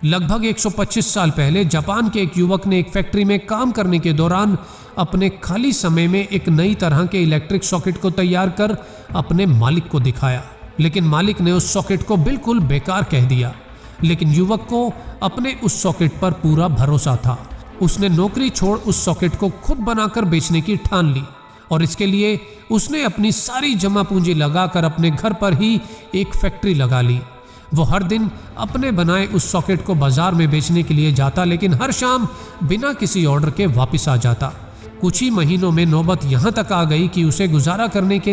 लगभग 125 साल पहले जापान के एक युवक ने एक फैक्ट्री में काम करने के दौरान अपने खाली समय में एक नई तरह के इलेक्ट्रिक सॉकेट को तैयार कर अपने मालिक को दिखाया, लेकिन मालिक ने उस सॉकेट को बिल्कुल बेकार कह दिया। लेकिन युवक को अपने उस सॉकेट पर पूरा भरोसा था। उसने नौकरी छोड़ उस सॉकेट को खुद बनाकर बेचने की ठान ली और इसके लिए उसने अपनी सारी जमा पूंजी लगाकर अपने घर पर ही एक फैक्ट्री लगा ली। वो हर दिन अपने बनाए उस सॉकेट को बाजार में बेचने के लिए जाता, लेकिन हर शाम बिना किसी ऑर्डर के वापस आ जाता। कुछ ही महीनों में नौबत यहाँ तक आ गई कि उसे गुजारा करने के